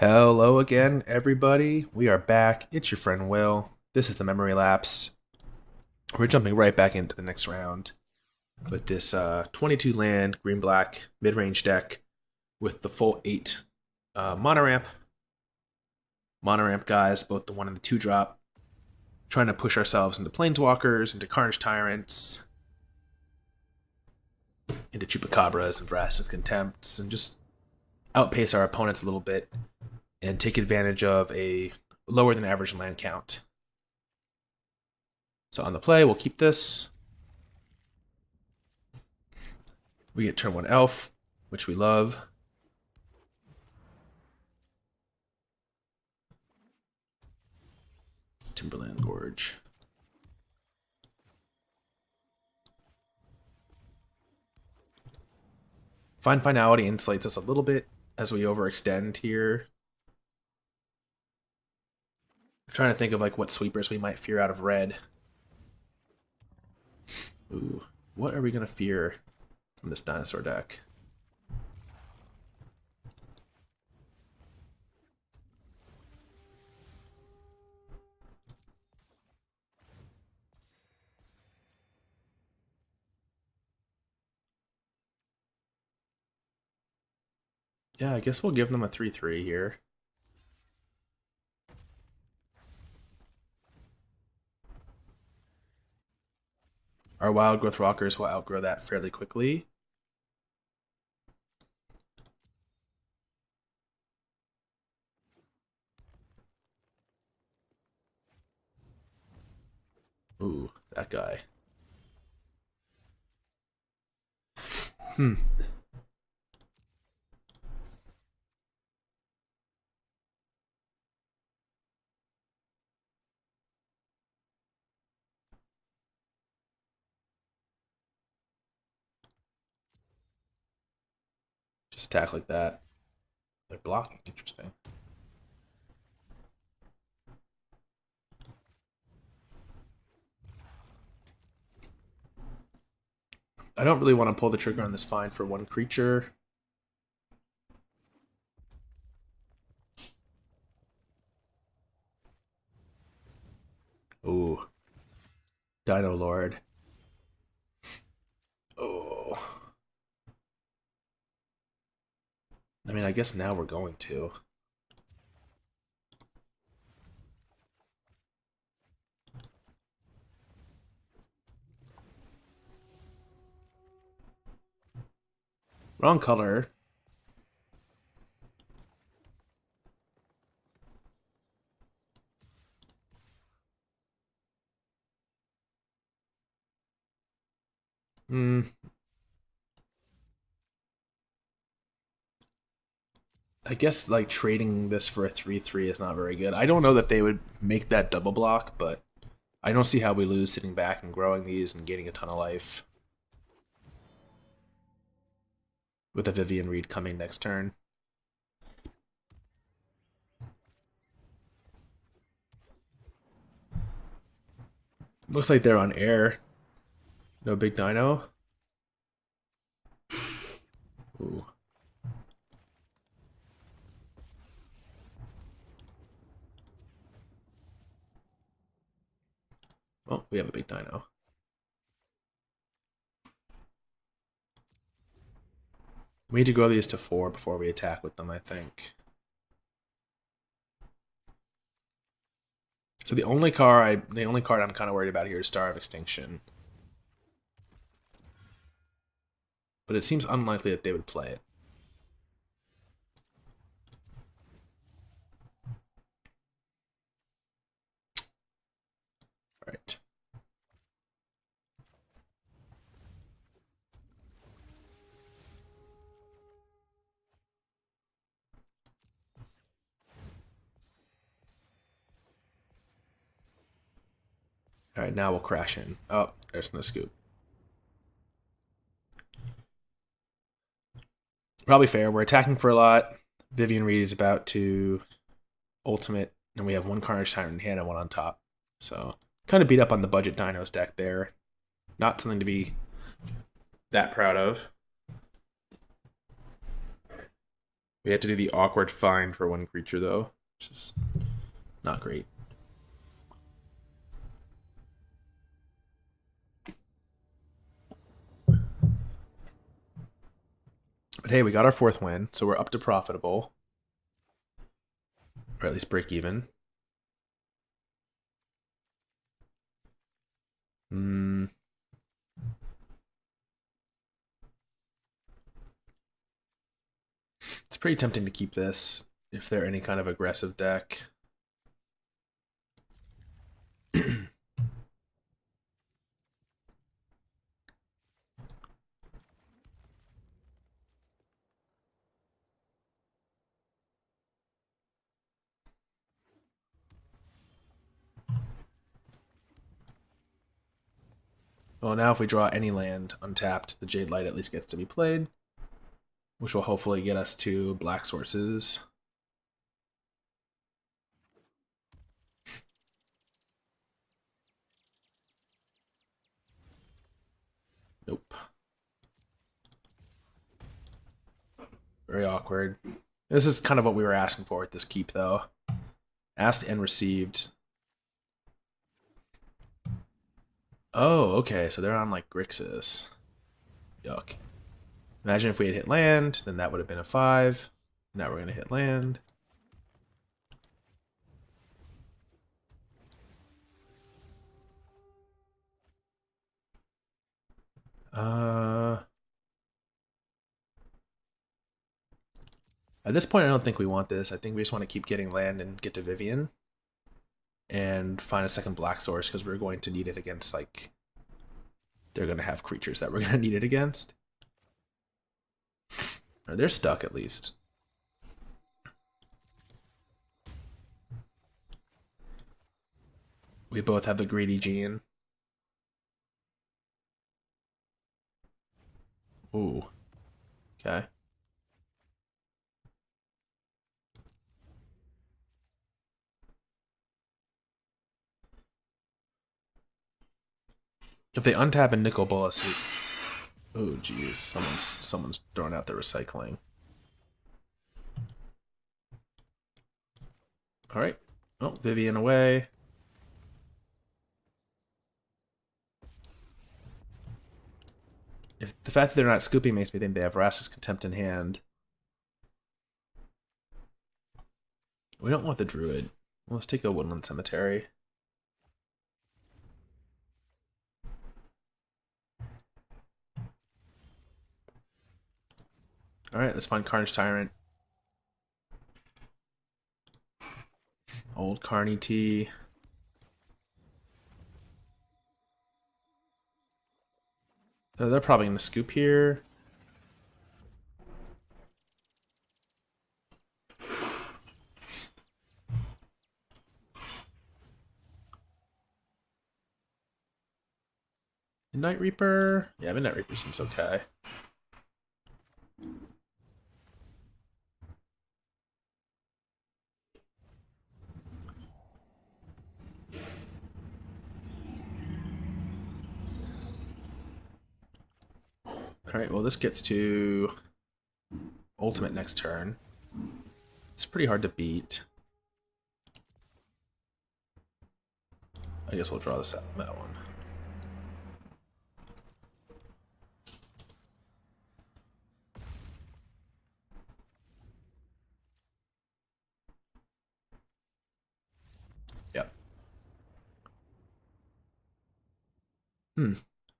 Hello again, everybody. We are back. It's your friend Will. This is the Memory Lapse. We're jumping right back into the next round with this 22 land, green-black, mid-range deck with the full 8 monoramp. Monoramp guys, both the 1 and the 2 drop. Trying to push ourselves into Planeswalkers, into Carnage Tyrants, into Chupacabras and Vraska's Contempts, and just outpace our opponents a little bit and take advantage of a lower than average land count. So on the play, we'll keep this. We get turn 1 elf, which we love. Timberland Gorge. Finality insulates us a little bit as we overextend here. I'm trying to think of like what sweepers we might fear out of red. Ooh, what are we gonna fear from this dinosaur deck? Yeah, I guess we'll give them a 3/3 here. Our Wildgrowth Walkers will outgrow that fairly quickly. Ooh, that guy. Just attack like that. They're blocking. Interesting. I don't really want to pull the trigger on this find for 1 creature. Ooh. Dino Lord. Oh. I mean, I guess now we're going to. Wrong color. I guess like trading this for a 3/3 is not very good. I don't know that they would make that double block, but I don't see how we lose sitting back and growing these and gaining a ton of life. With a Vivien Reid coming next turn. Looks like they're on air. No big dino. Ooh. Oh, we have a big dino. We need to grow these to 4 before we attack with them, I think. So the only card I'm kind of worried about here is Star of Extinction. But it seems unlikely that they would play it. Right. Alright, now we'll crash in. Oh, there's no scoop. Probably fair. We're attacking for a lot. Vivien Reid is about to ultimate, and we have 1 Carnage Tyrant in hand and 1 on top. So, kind of beat up on the budget dinos deck there. Not something to be that proud of. We had to do the awkward find for one creature, though, which is not great. But hey, we got our 4th win, so we're up to profitable. Or at least break even. It's pretty tempting to keep this if they're any kind of aggressive deck. Well, now if we draw any land untapped, the Jadelight at least gets to be played, which will hopefully get us to black sources. Nope. Very awkward. This is kind of what we were asking for with this keep, though. Asked and received. Oh, okay, so they're on, like, Grixis. Yuck. Imagine if we had hit land, then that would have been a 5. Now we're going to hit land. At this point, I don't think we want this. I think we just want to keep getting land and get to Vivien. And find a second black source, because we're going to need it against, like... They're going to have creatures that we're going to need it against. Or they're stuck, at least. We both have the greedy gene. Ooh. Okay. If they untap and nickel bolus, oh geez, someone's throwing out the recycling. All right. Oh, Vivien away. If the fact that they're not scooping makes me think they have Vraska's Contempt in hand. We don't want the Druid. Let's take a Woodland Cemetery. Alright, let's find Carnage Tyrant. Old Carny T. So they're probably going to scoop here. Midnight Reaper? Yeah, Midnight Reaper seems okay. Alright, well this gets to ultimate next turn. It's pretty hard to beat. I guess we'll draw this out, that one. Yep.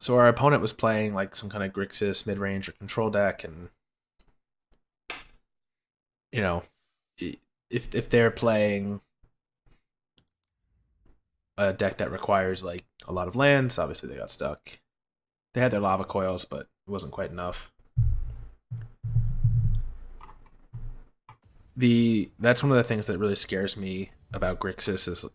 So our opponent was playing like some kind of Grixis mid-range or control deck, and you know, if they're playing a deck that requires like a lot of lands, obviously they got stuck. They had their lava coils, but it wasn't quite enough. That's one of the things that really scares me about Grixis is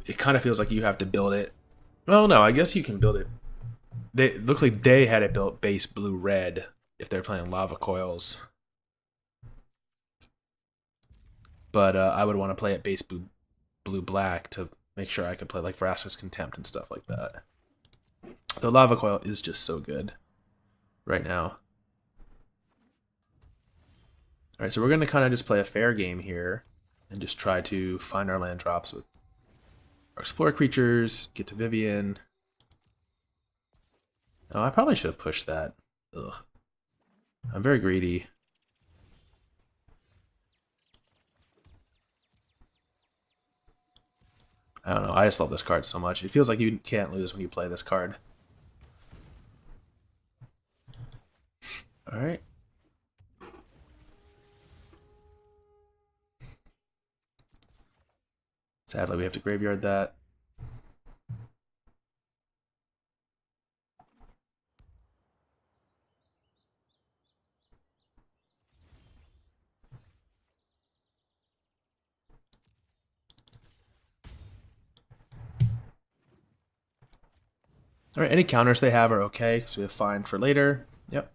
it kind of feels like you have to build it. Well, no, I guess you can build it. It looks like they had it built base blue-red if they're playing lava coils. But I would want to play it base blue-black to make sure I could play like Vraska's Contempt and stuff like that. The lava coil is just so good right now. Alright, so we're going to kind of just play a fair game here and just try to find our land drops with our Explorer creatures, get to Vivien. Oh, I probably should have pushed that. Ugh. I'm very greedy. I don't know, I just love this card so much. It feels like you can't lose when you play this card. Alright. Sadly, we have to graveyard that. Alright, any counters they have are okay, because we have Find for later. Yep.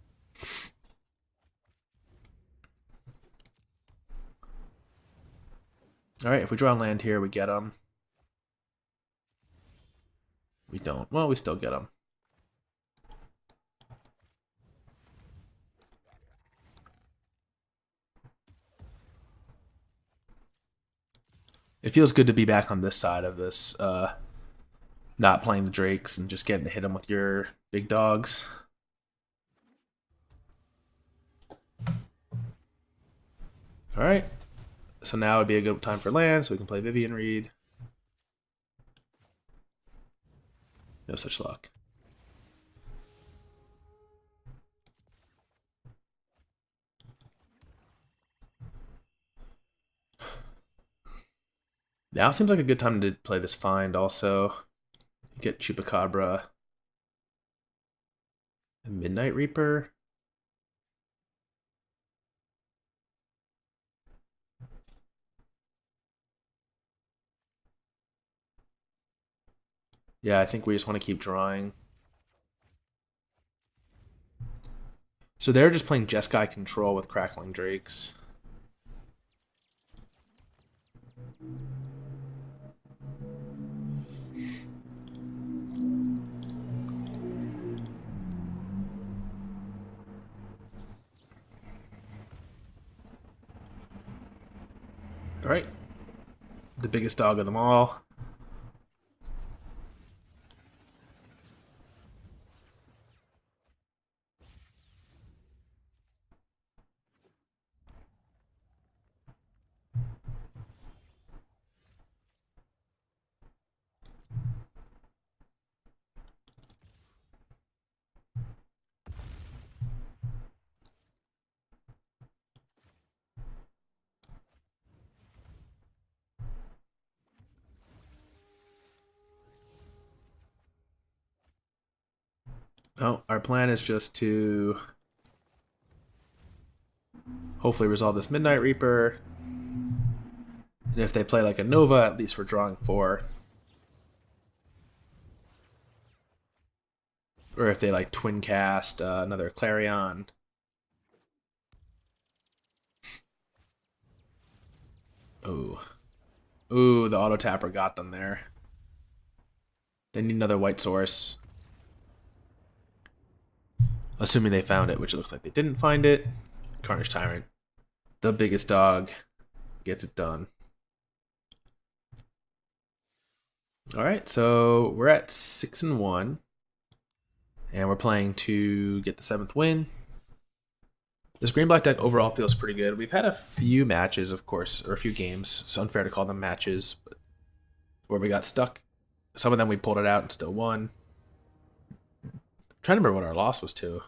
Alright, if we draw on land here, we get them. We don't. Well, we still get them. It feels good to be back on this side of this, not playing the Drakes and just getting to hit them with your big dogs. Alright, so now would be a good time for land, so we can play Vivien Reid. No such luck. Now seems like a good time to play this Find also. Get Chupacabra. And Midnight Reaper. Yeah, I think we just want to keep drawing. So they're just playing Jeskai Control with Crackling Drakes. Alright. The biggest dog of them all. Oh, our plan is just to hopefully resolve this Midnight Reaper. And if they play like a Nova, at least we're drawing 4. Or if they like twin cast another Clarion. Ooh. Ooh, the auto tapper got them there. They need another white source. Assuming they found it, which it looks like they didn't find it. Carnage Tyrant. The biggest dog gets it done. Alright, so we're at 6-1. And we're playing to get the 7th win. This green-black deck overall feels pretty good. We've had a few matches, of course, or a few games. It's unfair to call them matches, but where we got stuck. Some of them we pulled it out and still won. I'm trying to remember what our loss was to.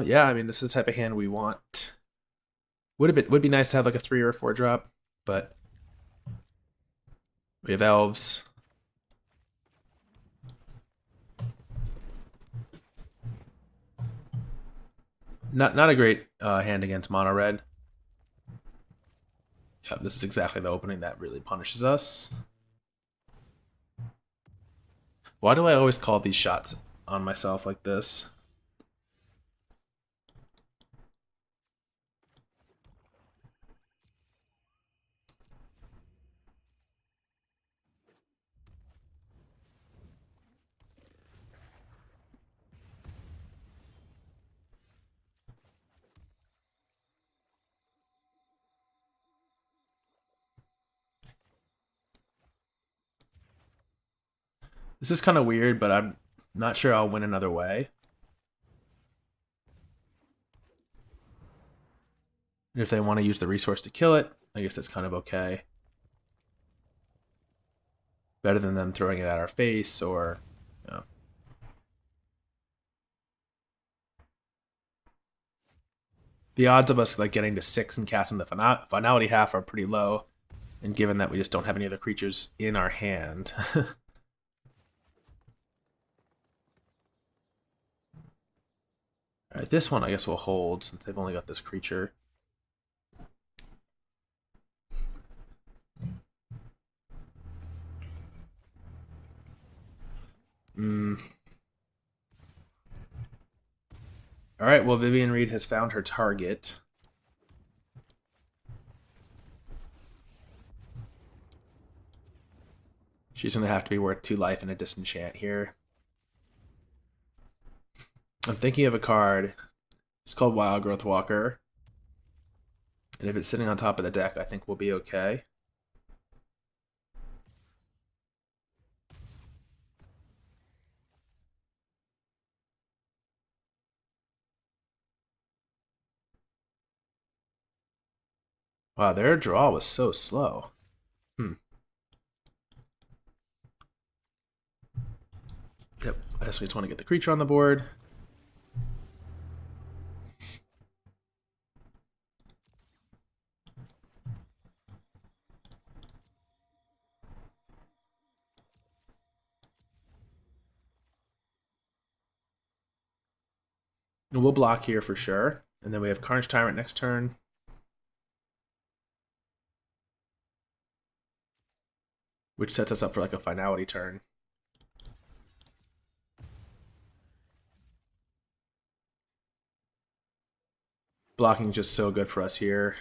Yeah, I mean, this is the type of hand we want. Would be nice to have like a 3 or a 4 drop, but we have Elves. Not a great hand against mono red. Yeah, this is exactly the opening that really punishes us. Why do I always call these shots on myself like this? This is kind of weird, but I'm not sure I'll win another way. If they want to use the resource to kill it, I guess that's kind of okay. Better than them throwing it at our face or... You know. The odds of us like getting to 6 and casting the finality half are pretty low. And given that we just don't have any other creatures in our hand... Alright, this one I guess we'll hold since they've only got this creature. Alright, well, Vivien Reid has found her target. She's going to have to be worth 2 life and a disenchant here. I'm thinking of a card. It's called Wildgrowth Walker. And if it's sitting on top of the deck, I think we'll be okay. Wow, their draw was so slow. Yep, I guess we just want to get the creature on the board. And we'll block here for sure. And then we have Carnage Tyrant next turn. Which sets us up for like a finality turn. Blocking is just so good for us here.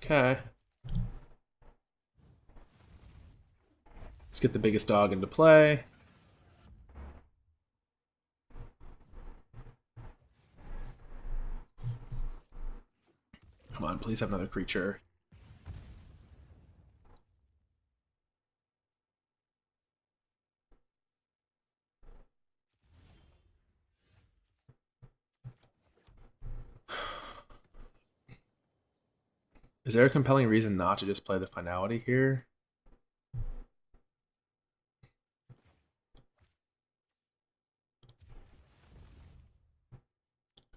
Okay. Let's get the biggest dog into play. Come on, please have another creature. Is there a compelling reason not to just play the finality here?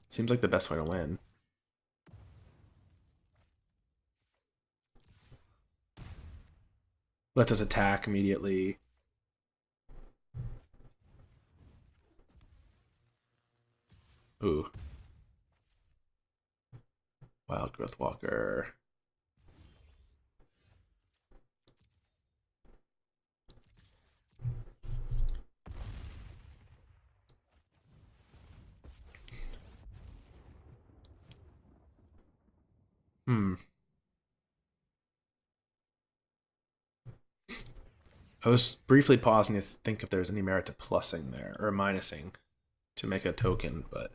Seems like the best way to win. Lets us attack immediately. Ooh. Wildgrowth Walker. I was briefly pausing to think if there's any merit to plussing there, or minusing to make a token, but...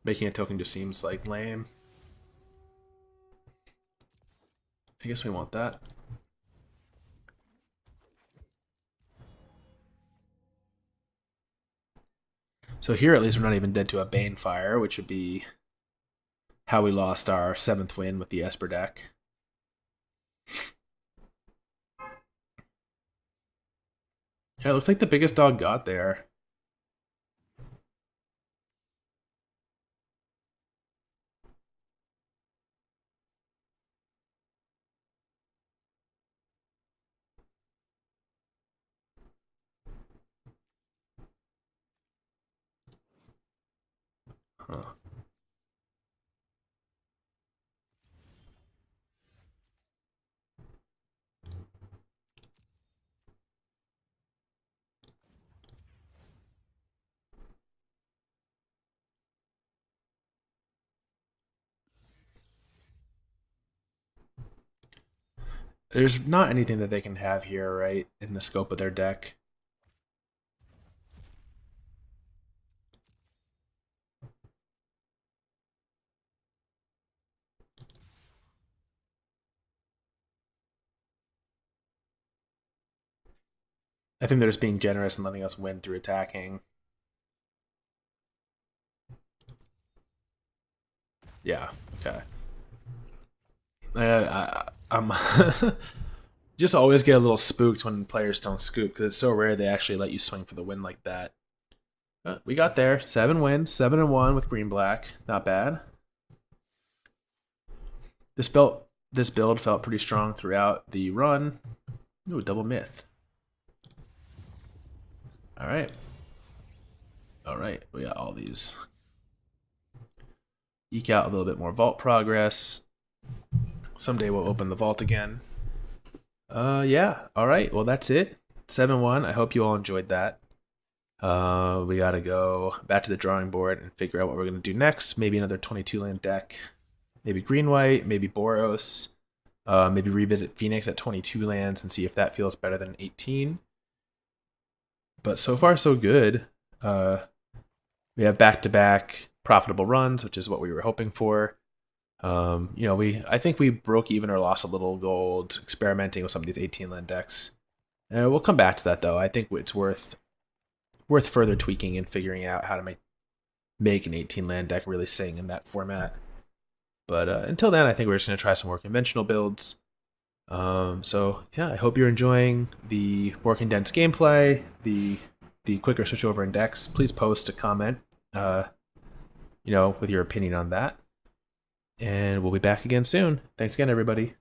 Making a token just seems like lame. I guess we want that. So here at least we're not even dead to a Banefire, which would be how we lost our 7th win with the Esper deck. Yeah, it looks like the biggest dog got there. Huh. There's not anything that they can have here, right, in the scope of their deck. I think they're just being generous and letting us win through attacking. Yeah, okay. I'm just always get a little spooked when players don't scoop because it's so rare they actually let you swing for the win like that. But we got there. 7 wins, 7-1 with green black. Not bad. This build felt pretty strong throughout the run. Ooh, double myth. All right. All right, we got all these. Eke out a little bit more vault progress. Someday we'll open the vault again. Yeah. All right. Well, that's it. 7-1. I hope you all enjoyed that. We gotta go back to the drawing board and figure out what we're gonna do next. Maybe another 22 land deck. Maybe green white. Maybe Boros. Maybe revisit Phoenix at 22 lands and see if that feels better than 18. But so far so good. We have back-to-back profitable runs, which is what we were hoping for. I think we broke even or lost a little gold experimenting with some of these 18 land decks. We'll come back to that though. I think it's worth further tweaking and figuring out how to make an 18 land deck really sing in that format. But until then, I think we're just going to try some more conventional builds. So yeah, I hope you're enjoying the more condensed gameplay, the quicker switch over in decks. Please post a comment, with your opinion on that. And we'll be back again soon. Thanks again, everybody.